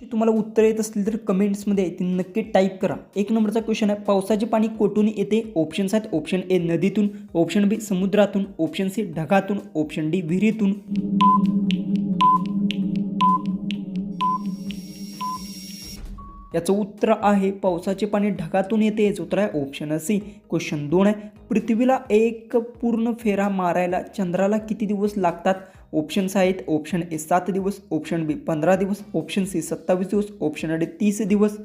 तुम्हाला उत्तर येत असतील तर कमेंट्समध्ये ती नक्की टाईप करा। 1 नंबरचा क्वेश्चन आहे, पावसाचे पाणी कोठून येते? ऑप्शन्स आहेत, ऑप्शन ए नदीतून, ऑप्शन बी समुद्रातून, ऑप्शन सी ढगातून, ऑप्शन डी विहिरीतून। याचं उत्तर आहे पावसाचे पाणी ढगातून येते। याचं उत्तर आहे ऑप्शन सी। क्वेश्चन 2 आहे, पृथ्वीला एक पूर्ण फेरा मारायला चंद्राला किती दिवस लागतात? ऑप्शन्स आहेत, ऑप्शन ए 7 दिवस, ऑप्शन बी 15 दिवस, ऑप्शन सी 27 दिवस, ऑप्शन डी 30 दिवस।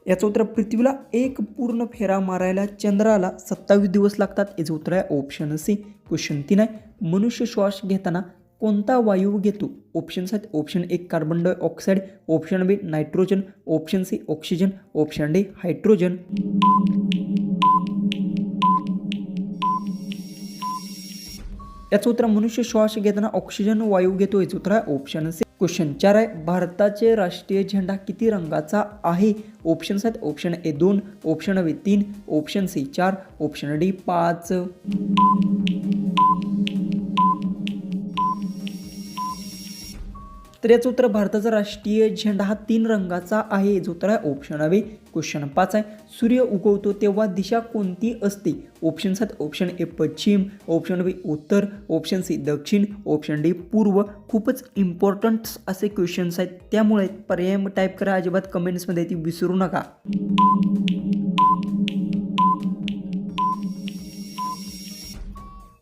याचं उत्तर पृथ्वीला एक पूर्ण फेरा मारायला चंद्राला 27 दिवस लागतात। याचं उत्तर आहे ऑप्शन सी। क्वेश्चन 3 आहे, मनुष्य श्वास घेताना कोणता वायू घेतो? ऑप्शन्स आहेत, option A carbon dioxide, option B nitrogen, option C oxygen, option D hydrogen. याचं उत्तर मनुष्य श्वास घेताना ऑक्सिजन वायू घेतो। याचं उत्तर आहे ऑप्शन सी। क्वेश्चन 4 आहे, भारताचे राष्ट्रीय झेंडा किती रंगाचा आहे? ऑप्शन्स आहेत, option A 2, option B 3, option C 4, option D 5। तर याचं उत्तर भारताचा राष्ट्रीय झेंडा हा 3 रंगाचा आहे। याचं उत्तर आहे ऑप्शन बी। क्वेश्चन 5 आहे, सूर्य उगवतो तेव्हा दिशा कोणती असते? ऑप्शन्स आहेत, ऑप्शन ए पश्चिम, ऑप्शन बी उत्तर, ऑप्शन सी दक्षिण, ऑप्शन डी पूर्व। खूपच इम्पॉर्टंट असे क्वेश्चन्स आहेत, त्यामुळे पर्याय टाईप करा, अजिबात कमेंट्समध्ये ती विसरू नका।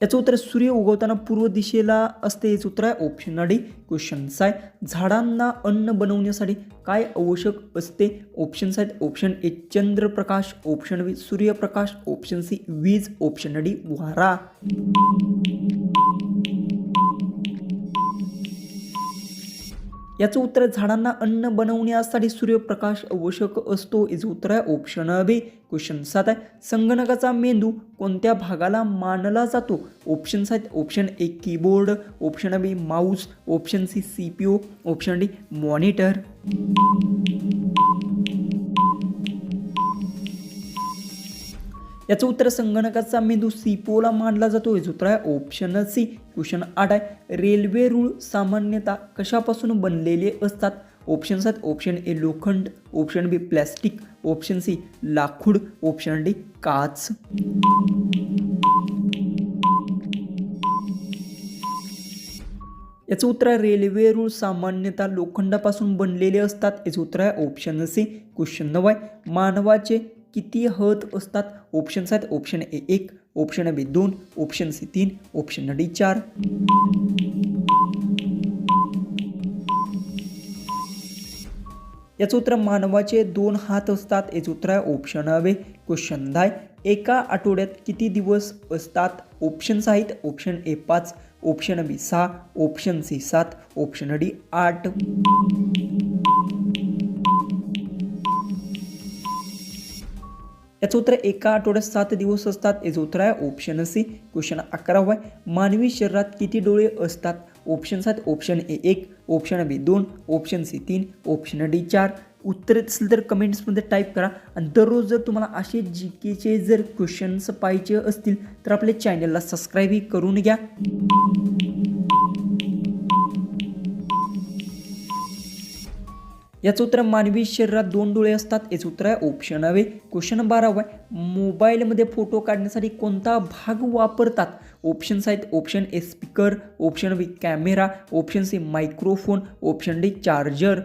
याचं उत्तर सूर्य उगवताना पूर्व दिशेला असते। याचं उत्तर आहे ऑप्शन डी। क्वेश्चन 6 आहे, झाडांना अन्न बनवण्यासाठी काय आवश्यक असते? ऑप्शन्स आहेत, ऑप्शन ए चंद्रप्रकाश, ऑप्शन बी सूर्यप्रकाश, ऑप्शन सी वीज, ऑप्शन डी वारा। याचं उत्तर झाडांना अन्न बनवण्यासाठी सूर्यप्रकाश आवश्यक असतो। याचं उत्तर आहे ऑप्शन बी। क्वेश्चन 7 आहे, संगणकाचा मेंदू कोणत्या भागाला मानला जातो? ऑप्शन्स आहेत, option A keyboard, option B mouse, option C CPU, option D monitor. याचं उत्तर संगणकाचा मेंदू सीपीयूला मानला जातो। याचं उत्तर आहे ऑप्शन सी। क्वेश्चन 8 आहे, रेल्वे रूळ सामान्यतः कशापासून बनलेले असतात? ऑप्शन्स आहेत, ऑप्शन ए लोखंड, ऑप्शन बी प्लॅस्टिक, ऑप्शन सी लाकूड, ऑप्शन डी काच। याचं उत्तर आहे रेल्वे रूळ सामान्यतः लोखंडापासून बनलेले असतात। याचं उत्तर आहे ऑप्शन सी। क्वेश्चन 9 आहे, मानवाचे किती हात असतात? ऑप्शन्स आहेत, option A 1, option B 2, option C 3, option D 4। याचं उत्तर मानवाचे 2 हात असतात। याचं उत्तर आहे ऑप्शन बी। क्वेश्चन 10, एका आठवड्यात किती दिवस असतात? ऑप्शन्स आहेत, option A 5, option B 6, option C 7, option D 8। याचं उत्तर एका आठवड्यात 7 दिवस असतात। याचं उत्तर आहे ऑप्शन सी। क्वेश्चन 11 आहे, मानवी शरीरात किती डोळे असतात? ऑप्शन्स आहेत, option A 1, option B 2, option C 3, option D 4। उत्तर असेल तर कमेंट्समध्ये टाईप करा। आणि दररोज जर तुम्हाला असे जीकेचे जर क्वेश्चन्स पाहिजे असतील तर आपल्या चॅनलला सबस्क्राईब करून घ्या। याचं उत्तर मानवी शरीरात 2 डोळे असतात। याचं उत्तर आहे ऑप्शन बी। क्वेश्चन 12 आहे, मोबाईलमध्ये फोटो काढण्यासाठी कोणता भाग वापरतात? ऑप्शन्स आहेत, option A speaker, option B camera, option C microphone, option D charger.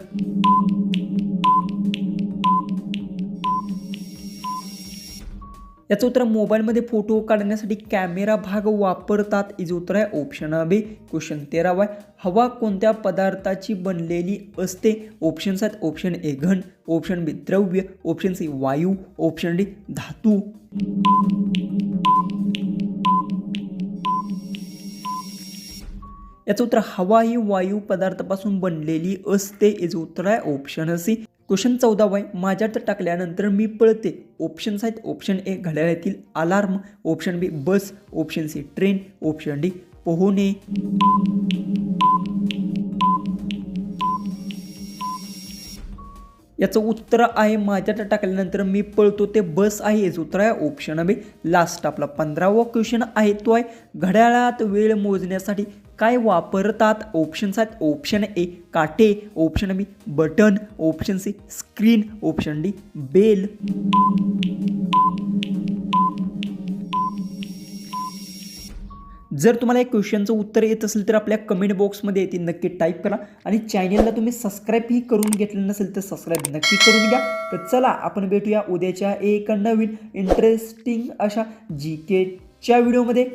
याचं उत्तर मोबाईलमध्ये फोटो काढण्यासाठी कॅमेरा भाग वापरतात। याचं उत्तर आहे ऑप्शन बी। क्वेश्चन 13 आहे, हवा कोणत्या पदार्थाची बनलेली असते? ऑप्शन्स आहेत, ऑप्शन ए घन, ऑप्शन बी द्रव्य, ऑप्शन सी वायू, ऑप्शन डी धातू। याचं उत्तर हवा ही वायू पदार्थापासून बनलेली असते। याचं उत्तर आहे ऑप्शन सी। क्वेश्चन 14 आहे, माझ्यात टाकल्यानंतर मी पळते। ऑप्शन्स आहेत, ऑप्शन ए घड्याळातील alarm, option B bus, option C train, option D पोहणे। याचं उत्तर आहे माझ्यात टाकल्यानंतर मी पळतो ते बस आहे, याचं उत्तर आहे ऑप्शन बी लास्ट. आपला 15वा क्वेश्चन आहे तो आहे घड्याळात वेळ मोजण्यासाठी काय वापरतात. ऑप्शन्स आहेत ऑप्शन ए काटे, option B button, option C screen, option D bell. जर तुम्हाला या क्वेश्चनचं उत्तर येत असेल तर आपल्या कमेंट बॉक्समध्ये ती नक्की टाईप करा आणि चॅनलला तुम्ही सबस्क्राईबही करून घेतलं नसेल तर सबस्क्राईब नक्की करून घ्या. तर चला आपण भेटूया उद्याच्या एक नवीन इंटरेस्टिंग अशा GKच्या व्हिडिओमध्ये.